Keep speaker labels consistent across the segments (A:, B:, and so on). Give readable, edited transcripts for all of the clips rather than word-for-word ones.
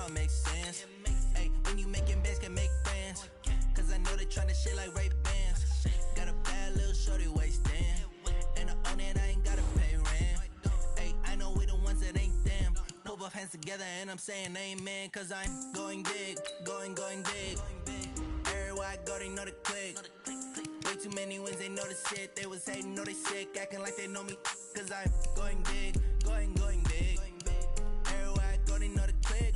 A: all makes sense. Hey, when you making bands, can make friends. Cause I know they tryna shit like Ray-Bans. Got a bad little shorty wasting. And I own it, I ain't gotta pay rent. Hey, I know we the ones that ain't them. Put both hands together and I'm saying amen. Cause I'm going big, going big. Everywhere I go, they know the click. Way too many wins, they know the shit. They was hating, know they sick, acting like they know me. Cause I'm going big, going big. Everywhere I go, they know the click.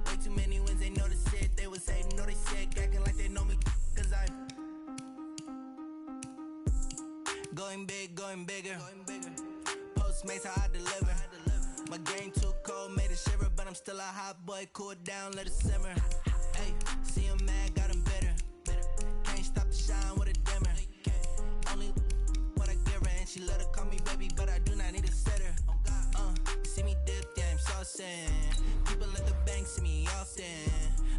A: Way too many wins, they know the shit. They was hating, know they sick, acting like they know me. Cause I'm going big, going bigger. Postmates, how I deliver. My game too cold, made it shiver. But I'm still a hot boy, cool it down, let it simmer. Hey, see him mad, got him bitter. Can't stop the shine with a dimmer. Only what I give her, and she let her call me baby, but I do not need a sitter. See me dip, yeah, I'm saucing. People at the bank see me often.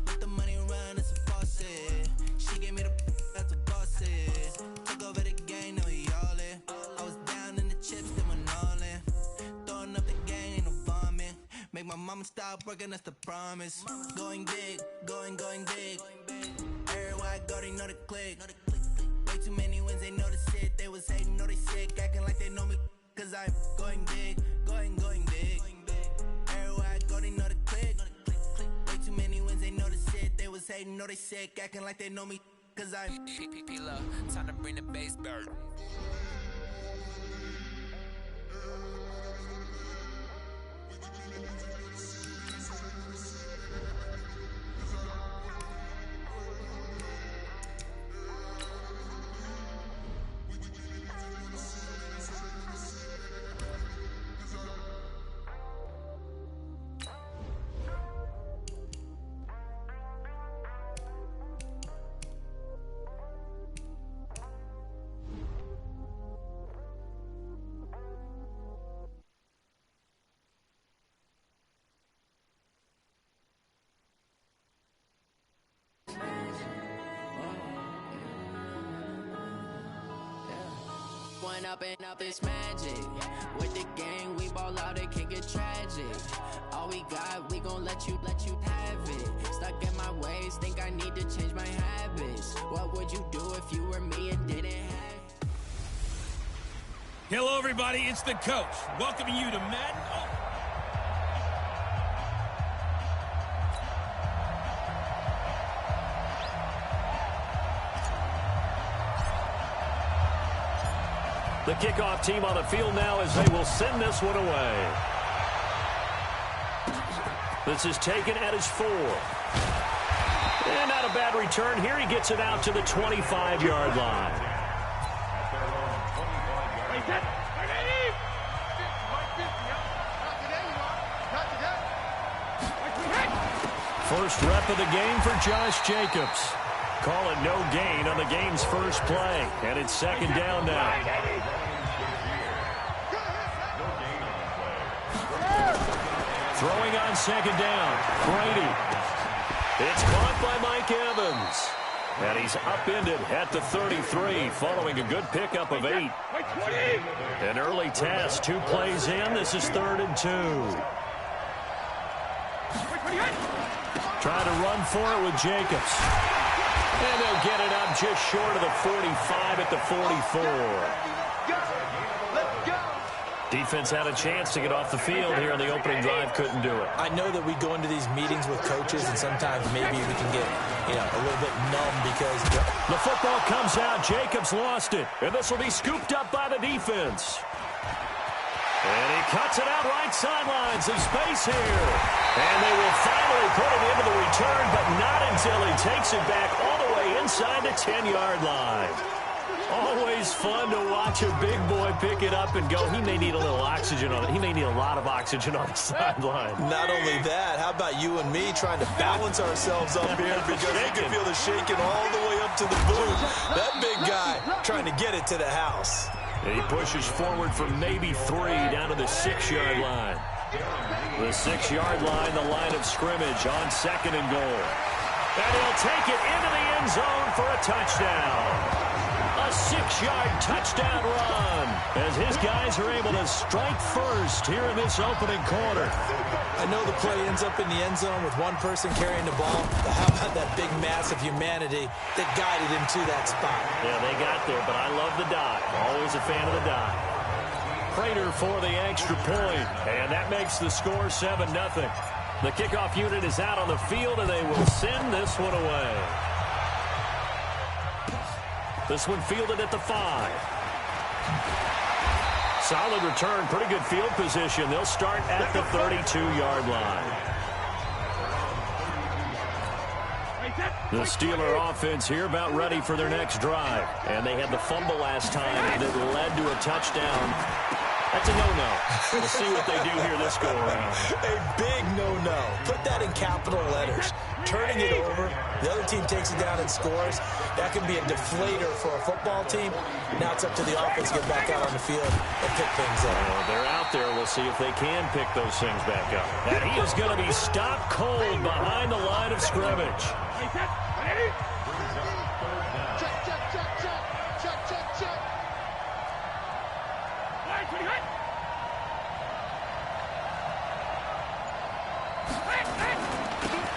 A: Let the money run, it's a faucet. She gave me the that's a boss is. Took over the game, now we all in. I was down in the chips, then went all in. Throwing up the game, ain't no bombing. Make my mama stop working, that's the promise. Going big, going big. Everywhere I go, they know the click. Way too many wins, they know the shit. They was hating, know they sick, acting like they know me. Cause I'm going big, going big. Everywhere I go, they know the click. Way too many wins, they know the shit. They was hating, know they sick, acting like they know me. Cause I'm
B: P-Love, time to bring the bass back.
C: Up and up, it's magic. With the gang, we ball out, it can get tragic. All we got, we gon' let you have it. Stuck in my ways, think I need to change my habits. What would you do if you were me and didn't have?
D: Hello, everybody. It's the coach welcoming you to Madden.
E: The kickoff team on the field now as they will send this one away. This is taken at his 4. And not a bad return here. He gets it out to the 25-yard line. First rep of the game for Josh Jacobs. Call it no gain on the game's first play. And it's second down now. Throwing on second down. Brady. It's caught by Mike Evans. And he's upended at the 33 following a good pickup of 8. An early test. 2 plays in. This is 3rd and 2. Trying to run for it with Jacobs. And they'll get it up just short of the 45 at the 44. Defense had a chance to get off the field here in the opening drive, couldn't do it.
F: I know that we go into these meetings with coaches, and sometimes maybe we can get, a little bit numb because
E: the football comes out. Jacobs lost it, and this will be scooped up by the defense. And he cuts it out right sideline. Some space here. And they will finally put it into the return, but not until he takes it back all the way inside the 10-yard line. Always fun to watch a big boy pick it up and go. He may need a little oxygen on it. He may need a lot of oxygen on the sideline.
F: Not only that, how about you and me trying to balance ourselves up here because you can feel the shaking all the way up to the booth. That big guy trying to get it to the house.
E: And he pushes forward from maybe 3 down to the 6-yard line. The 6-yard line, the line of scrimmage on 2nd and goal. And he'll take it into the end zone for a touchdown. A 6-yard touchdown run as his guys are able to strike first here in this opening quarter.
F: I know the play ends up in the end zone with one person carrying the ball, but how about that big mass of humanity that guided him to that spot?
E: Yeah, they got there, but I love the dive. Always a fan of the dive. Prater for the extra point, and that makes the score 7-0. The kickoff unit is out on the field, and they will send this one away. This one fielded at the 5. Solid return, pretty good field position. They'll start at the 32-yard line. The Steeler offense here about ready for their next drive. And they had the fumble last time that led to a touchdown. That's a no-no. We'll see what they do here this go-around.
F: A big no-no. Put that in capital letters. Turning it over, the other team takes it down and scores. That can be a deflator for a football team. Now it's up to the offense to get back out on the field and pick things up.
E: Well, they're out there. We'll see if they can pick those things back up. And he is going to be stopped cold behind the line of scrimmage.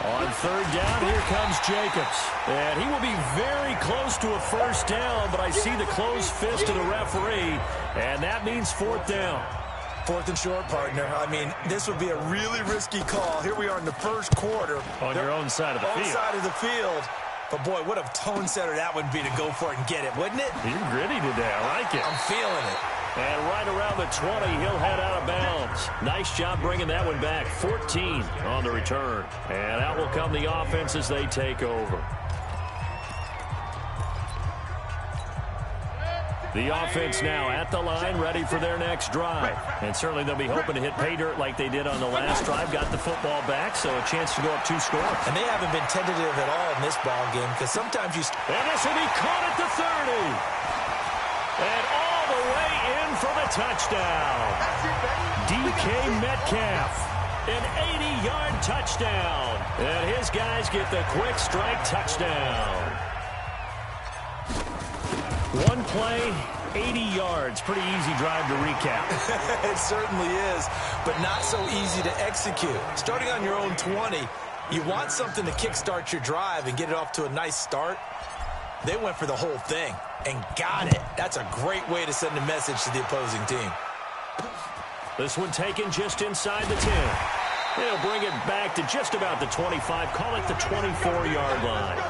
E: On third down, here comes Jacobs. And he will be very close to a first down, but I see the closed fist of the referee, and that means fourth down.
F: Fourth and short, partner. I mean, this would be a really risky call. Here we are in the first quarter.
E: On your own side of the field.
F: On side of the field. But, boy, what a tone setter that would be to go for it and get it, wouldn't it?
E: You're gritty today. I like it.
F: I'm feeling it.
E: And right around the 20, he'll head out of bounds. Nice job bringing that one back. 14 on the return. And out will come the offense as they take over. The offense now at the line, ready for their next drive. And certainly they'll be hoping to hit pay dirt like they did on the last drive. Got the football back, so a chance to go up 2 scores.
F: And they haven't been tentative at all in this ball game because sometimes you...
E: And this will be caught at the 30. And all the way in for the touchdown. DK Metcalf, an 80-yard touchdown. And his guys get the quick strike touchdown. One play, 80 yards. Pretty easy drive to recap.
F: It certainly is, but not so easy to execute. Starting on your own 20, you want something to kickstart your drive and get it off to a nice start. They went for the whole thing and got it. That's a great way to send a message to the opposing team.
E: This one taken just inside the 10. They'll bring it back to just about the 25. Call it the 24-yard line.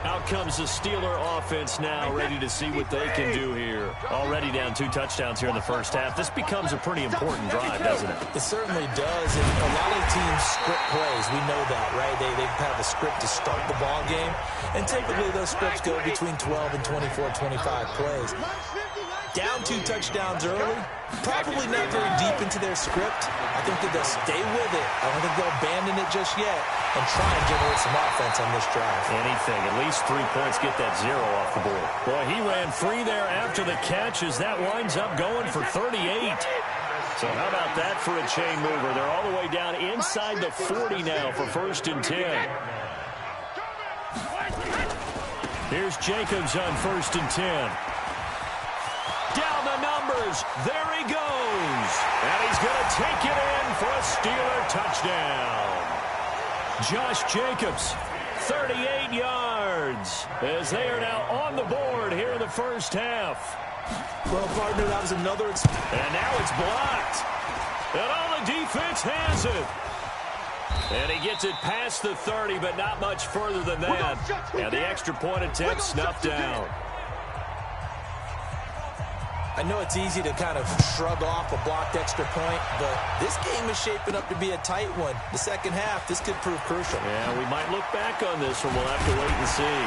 E: Out comes the Steeler offense now, ready to see what they can do here. Already down 2 touchdowns here in the first half. This becomes a pretty important drive, doesn't it?
F: It certainly does. And a lot of teams script plays. We know that, right? They have a script to start the ball game. And typically those scripts go between 12 and 24, 25 plays. Down 2 touchdowns early, probably not very deep into their script. I think that they'll stay with it. I don't think they'll abandon it just yet and try and generate some offense on this drive.
E: Anything. At least 3 points, get that 0 off the board. Boy, he ran free there after the catch as that winds up going for 38. So how about that for a chain mover? They're all the way down inside the 40 now for 1st and 10. Here's Jacobs on 1st and 10. Down the numbers. There he goes. And he's going to take it in for a Steeler touchdown. Josh Jacobs, 38 yards, as they are now on the board here in the first half.
F: Well, partner, that was another...
E: And now it's blocked. And all the defense has it. And he gets it past the 30, but not much further than that. And the extra point attempt snuffed down.
F: I know it's easy to kind of shrug off a blocked extra point, but this game is shaping up to be a tight one. The second half, this could prove crucial.
E: Yeah, we might look back on this one. We'll have to wait and see.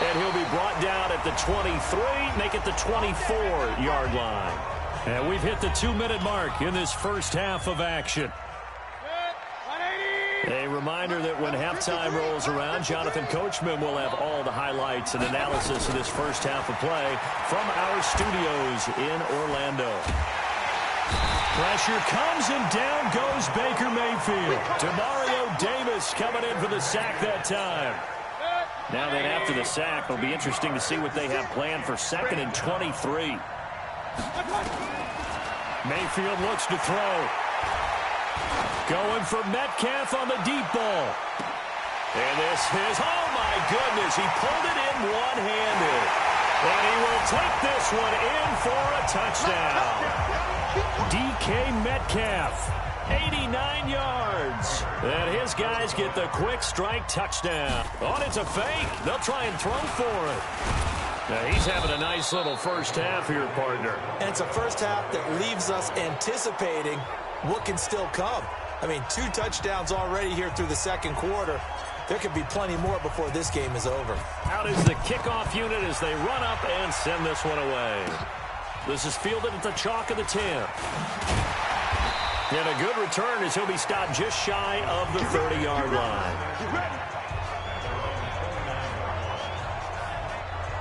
E: And he'll be brought down at the 23, make it the 24-yard line. And we've hit the 2-minute mark in this first half of action. A reminder that when halftime rolls around, Jonathan Coachman will have all the highlights and analysis of this first half of play from our studios in Orlando. Pressure comes and down goes Baker Mayfield. Demario Davis coming in for the sack that time. Now then, after the sack, it'll be interesting to see what they have planned for 2nd and 23. Mayfield looks to throw. Going for Metcalf on the deep ball. And this is, oh my goodness, he pulled it in one-handed. And he will take this one in for a touchdown. DK Metcalf, 89 yards. And his guys get the quick strike touchdown. Oh, it's a fake. They'll try and throw for it. Now, he's having a nice little first half here, partner.
F: And it's a first half that leaves us anticipating what can still come. I mean, 2 touchdowns already here through the second quarter. There could be plenty more before this game is over.
E: Out is the kickoff unit as they run up and send this one away. This is fielded at the chalk of the 10. And a good return as he'll be stopped just shy of the 30-yard line.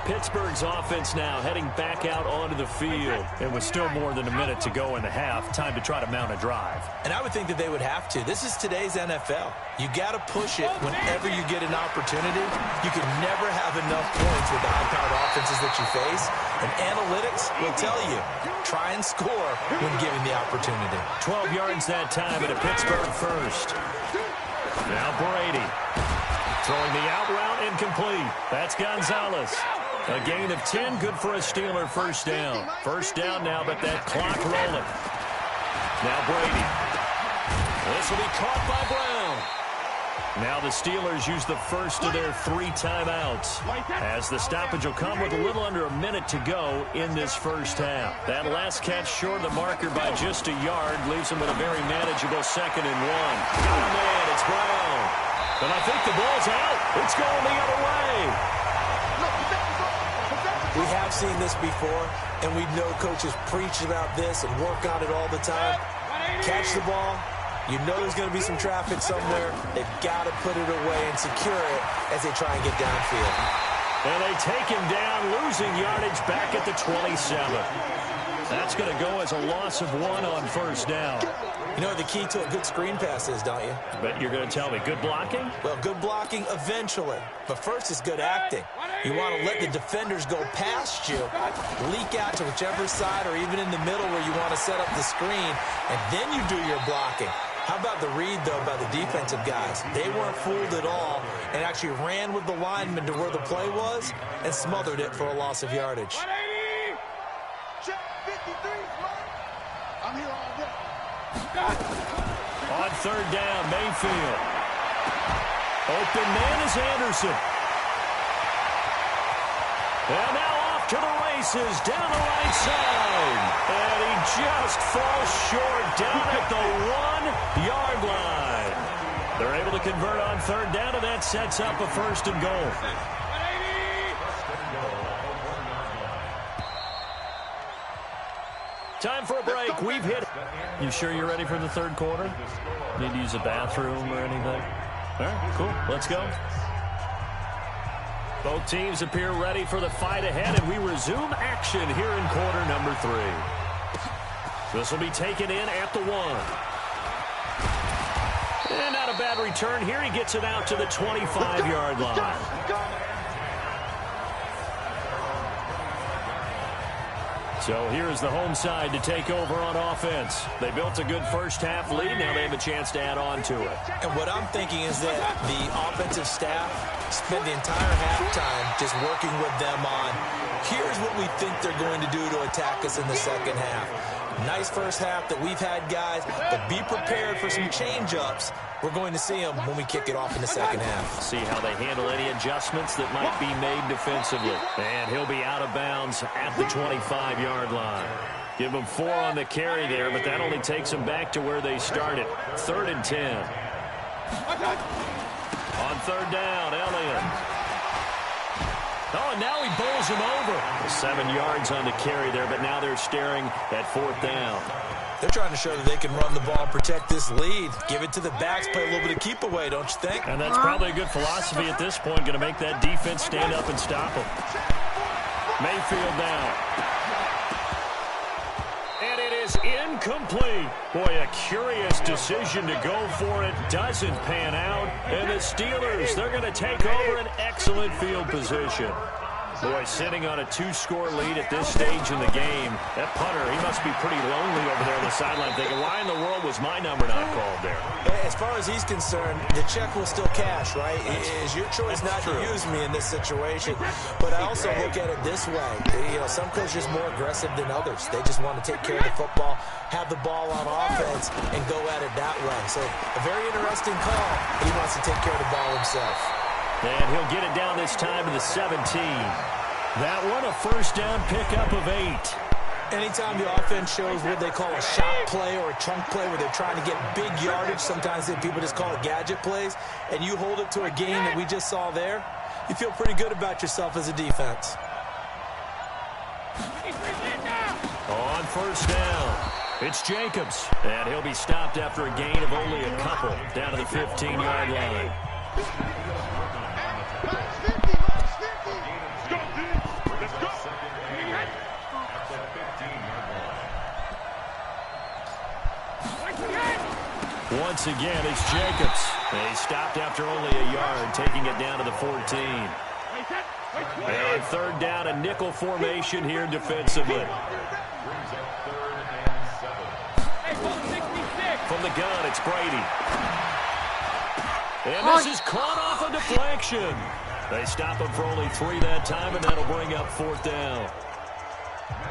E: Pittsburgh's offense now heading back out onto the field. And with still more than a minute to go in the half, time to try to mount a drive.
F: And I would think that they would have to. This is today's NFL. You got to push it whenever you get an opportunity. You can never have enough points with the high-powered offenses that you face. And analytics will tell you, try and score when given the opportunity.
E: 12 yards that time at a Pittsburgh first. Now Brady throwing the out route incomplete. That's Gonzalez. A gain of 10, good for a Steeler first down. First down now, but that clock rolling. Now Brady. This will be caught by Brown. Now the Steelers use the first of their 3 timeouts, as the stoppage will come with a little under a minute to go in this first half. That last catch short of the marker by just a yard leaves them with a very manageable 2nd and 1. Got a man, it's Brown. And I think the ball's out. It's going the other way.
F: We have seen this before, and we know coaches preach about this and work on it all the time. Catch the ball. You know there's going to be some traffic somewhere. They've got to put it away and secure it as they try and get downfield.
E: And they take him down, losing yardage back at the 27. That's going to go as a loss of 1 on first down.
F: You know what the key to a good screen pass is, don't you?
E: I bet you're going to tell me. Good blocking?
F: Well, good blocking eventually. But first is good acting. You want to let the defenders go past you, leak out to whichever side or even in the middle where you want to set up the screen, and then you do your blocking. How about the read, though, by the defensive guys? They weren't fooled at all and actually ran with the lineman to where the play was and smothered it for a loss of yardage.
G: I'm here all day.
E: On third down, Mayfield. Open man is Anderson. And now off to the races down the right side. And he just falls short down at the 1-yard line. They're able to convert on third down, and that sets up a 1st and goal. Time for a break. We've hit. You sure you're ready for the third quarter? Need to use a bathroom or anything? All right, cool. Let's go. Both teams appear ready for the fight ahead, and we resume action here in quarter number 3. This will be taken in at the 1. And not a bad return here. He gets it out to the 25-yard line. So here's the home side to take over on offense. They built a good first half lead. Now they have a chance to add on to it.
F: And what I'm thinking is that the offensive staff spent the entire halftime just working with them on, here's what we think they're going to do to attack us in the second half. Nice first half that we've had, guys, but be prepared for some change-ups. We're going to see them when we kick it off in the second half.
E: See how they handle any adjustments that might be made defensively. And he'll be out of bounds at the 25-yard line. Give them 4 on the carry there, but that only takes them back to where they started. 3rd and 10. On third down, Elliott. Oh, and now he bowls him over. 7 yards on the carry there, but now they're staring at 4th down.
F: They're trying to show that they can run the ball and protect this lead. Give it to the backs, play a little bit of keep away, don't you think?
E: And that's probably a good philosophy at this point, going to make that defense stand up and stop them. Mayfield now. And it is incomplete. Boy, a curious decision to go for it. Doesn't pan out. And the Steelers, they're going to take over an excellent field position. Boy, sitting on a 2-score lead at this stage in the game. That punter, he must be pretty lonely over there on the sideline thinking, why in the world was my number not called there?
F: As far as he's concerned, the check will still cash, right? It is your choice not to use me in this situation. But I also look at it this way. You know, some coaches are more aggressive than others. They just want to take care of the football, have the ball on offense, and go at it that way. So a very interesting call. He wants to take care of the ball himself.
E: And he'll get it down this time to the 17. That one, a first down pickup of 8.
F: Anytime the offense shows what they call a shot play or a chunk play where they're trying to get big yardage, sometimes people just call it gadget plays, and you hold it to a game that we just saw there, you feel pretty good about yourself as a defense.
E: On first down, it's Jacobs, and he'll be stopped after a gain of only a couple down to the 15-yard line. Once again, it's Jacobs. They stopped after only a yard, taking it down to the 14. And third down, a nickel formation here defensively. From the gun, it's Brady. And this is caught off a deflection. They stop him for only 3 that time, and that'll bring up fourth down.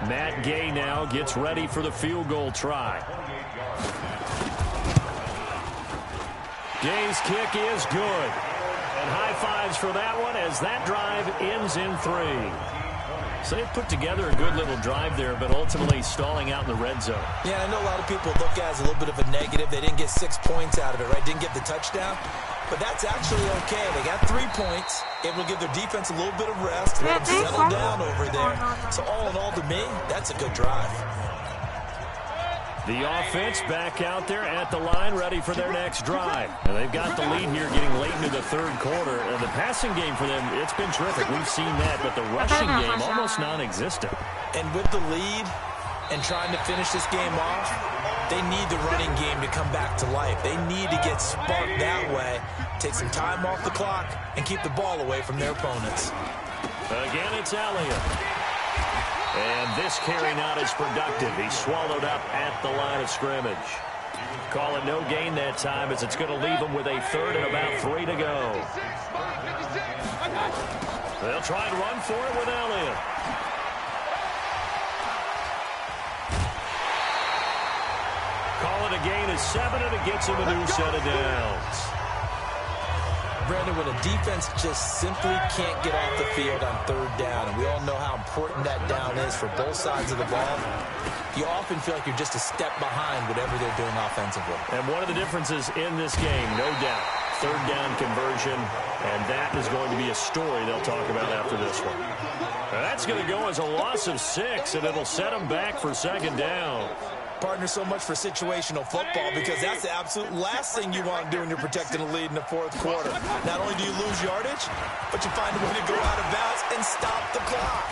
E: Matt Gay now gets ready for the field goal try. Gay's kick is good. And high fives for that one as that drive ends in 3. So they put together a good little drive there, but ultimately stalling out in the red zone.
F: Yeah, I know a lot of people look at it as a little bit of a negative. They didn't get 6 points out of it, right? Didn't get the touchdown. But that's actually okay. They got 3 points. Able to give their defense a little bit of rest. Let them settle down over there. So all in all, to me, that's a good drive.
E: The offense back out there at the line, ready for their next drive. And they've got the lead here getting late into the third quarter. And the passing game for them, it's been terrific. We've seen that, but the rushing game almost non-existent.
F: And with the lead and trying to finish this game off, they need the running game to come back to life. They need to get sparked that way, take some time off the clock, and keep the ball away from their opponents.
E: Again, it's Elliott. And this carry not as productive. He's swallowed up at the line of scrimmage. Call it no gain that time as it's going to leave him with a third and about 3 to go. They'll try and run for it with Elliott. Call it a gain of 7, and it gets him a new set of downs.
F: Brandon, when a defense just simply can't get off the field on third down, and we all know how important that down is for both sides of the ball, you often feel like you're just a step behind whatever they're doing offensively.
E: And one of the differences in this game, no doubt, third down conversion, and that is going to be a story they'll talk about after this one. Now that's going to go as a loss of 6, and it'll set them back for second down.
F: Partner, so much for situational football because that's the absolute last thing you want to do when you're protecting a lead in the fourth quarter. Not only do you lose yardage, but you find a way to go out of bounds and stop the clock.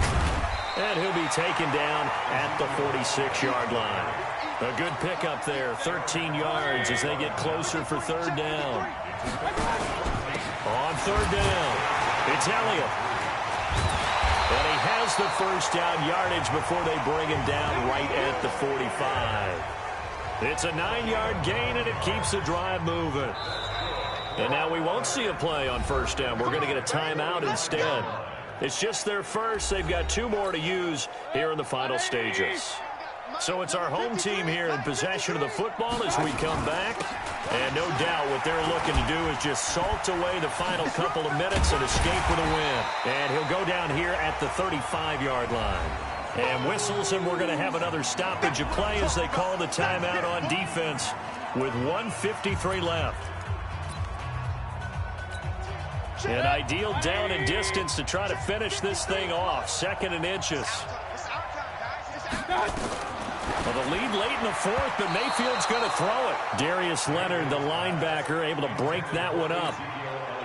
E: And he'll be taken down at the 46-yard line. A good pickup there, 13 yards as they get closer for third down. On third down, it's Elliott. And he has the first down yardage before they bring him down right at the 45. It's a 9-yard gain, and it keeps the drive moving. And now we won't see a play on first down. We're going to get a timeout instead. It's just their first. They've got 2 more to use here in the final stages. So it's our home team here in possession of the football as we come back. And no doubt what they're looking to do is just salt away the final couple of minutes and escape with a win. And he'll go down here at the 35-yard line. And whistles, and we're going to have another stoppage of play as they call the timeout on defense with 1:53 left. An ideal down and distance to try to finish this thing off. 2nd and inches. Well, the lead late in the fourth, but Mayfield's going to throw it. Darius Leonard, the linebacker, able to break that one up.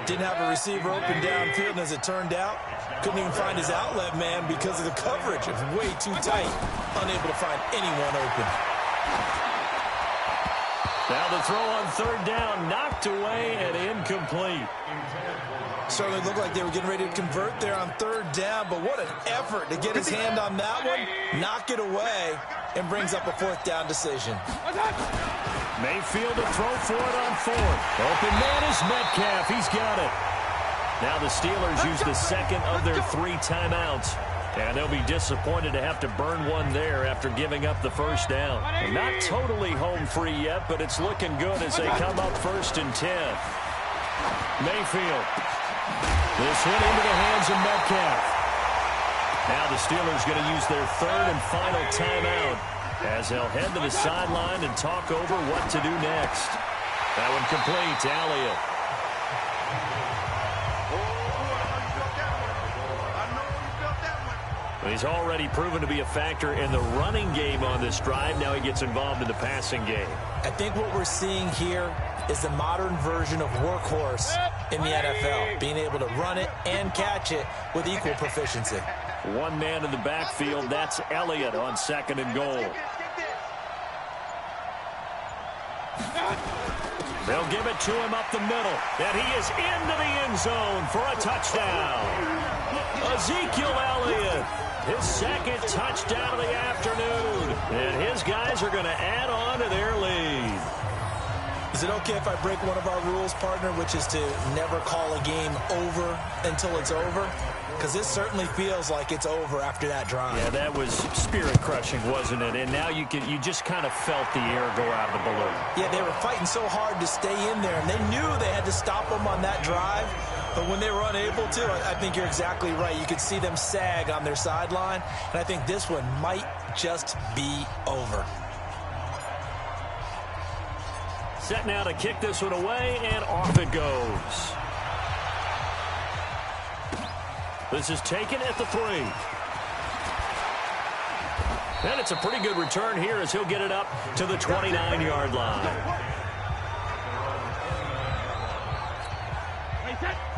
F: Didn't have a receiver open downfield, and as it turned out, couldn't even find his outlet man because of the coverage. It was way too tight. Unable to find anyone open.
E: Now the throw on third down, knocked away and incomplete.
F: Certainly looked like they were getting ready to convert there on third down, but what an effort to get his hand on that one, knock it away, and brings up a fourth down decision.
E: Mayfield to throw for it on fourth. Open man is Metcalf. He's got it. Now the Steelers use the second of their 3 timeouts. And they'll be disappointed to have to burn one there after giving up the first down. Not totally home free yet, but it's looking good as they come up 1st and 10. Mayfield. This one into the hands of Metcalf. Now the Steelers going to use their 3rd and final timeout as they'll head to the sideline and talk over what to do next. That one complete to Elliott. He's already proven to be a factor in the running game on this drive. Now he gets involved in the passing game.
F: I think what we're seeing here is the modern version of workhorse in the NFL, being able to run it and catch it with equal proficiency.
E: One man in the backfield, that's Elliott on 2nd and goal. They'll give it to him up the middle, and he is into the end zone for a touchdown. Ezekiel Elliott, his 2nd touchdown of the afternoon, and his guys are going to add on to their lead.
F: Is it okay if I break one of our rules, partner, which is to never call a game over until it's over? Because this certainly feels like it's over after that drive.
E: Yeah, that was spirit-crushing, wasn't it? And now you just kind of felt the air go out of the balloon.
F: Yeah, they were fighting so hard to stay in there, and they knew they had to stop them on that drive. But when they were unable to, I think you're exactly right. You could see them sag on their sideline, and I think this one might just be over.
E: Set now to kick this one away, and off it goes. This is taken at the 3. And it's a pretty good return here as he'll get it up to the 29-yard line.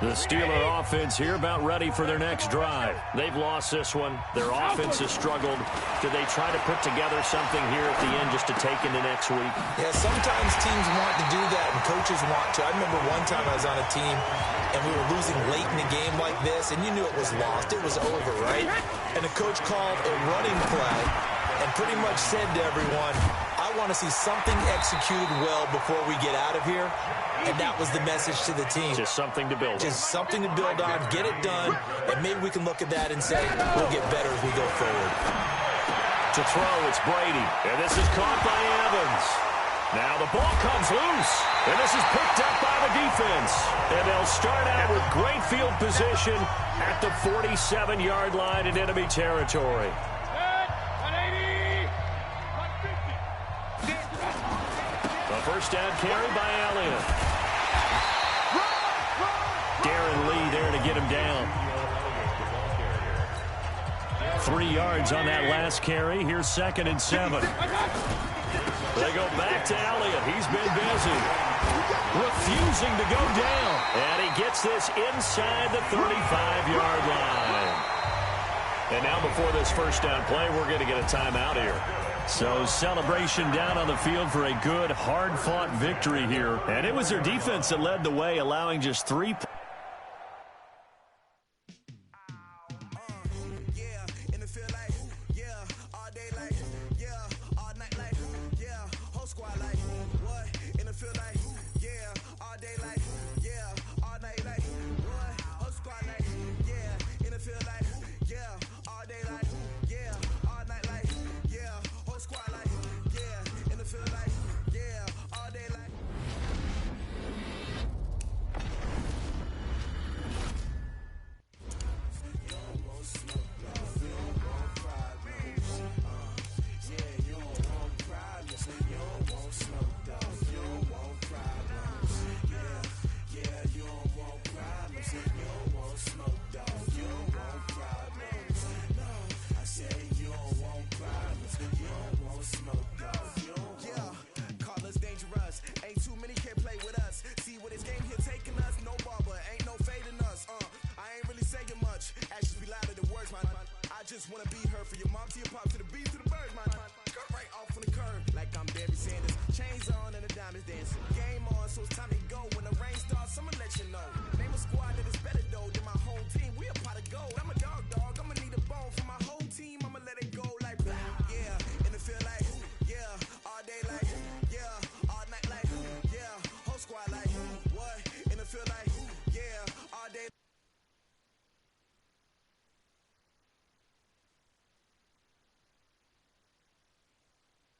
E: The Steeler offense here about ready for their next drive. They've lost this one. Their offense has struggled. Do they try to put together something here at the end just to take into next week?
F: Yeah, sometimes teams want to do that and coaches want to. I remember one time I was on a team and we were losing late in a game like this, and you knew it was lost. It was over, right? And the coach called a running play and pretty much said to everyone, I want to see something executed well before we get out of here. And that was the message to the team.
E: Just something to build on.
F: Just something to build on, get it done, and maybe we can look at that and say, we'll get better as we go forward.
E: To throw, it's Brady. And this is caught by Evans. Now the ball comes loose. And this is picked up by the defense. And they'll start out with great field position at the 47-yard line in enemy territory. The first down carry by Elliott. Darren Lee there to get him down. 3 yards on that last carry. Here's 2nd and 7. They go back to Elliott. He's been busy. Refusing to go down. And he gets this inside the 35-yard line. And now before this first down play, we're going to get a timeout here. So celebration down on the field for a good, hard-fought victory here. And it was their defense that led the way, allowing just 3 points.
A: Just wanna be her for your mom to your pop to the beat to the birds, man. Cut right off on the curb like I'm Barry Sanders. Chains on and a
H: diamonds dancing. Game on, so it's time to go. When the rain starts, I'ma let you know. Name a squad that is better though than my home team. We a pot of gold. I'm a dog though.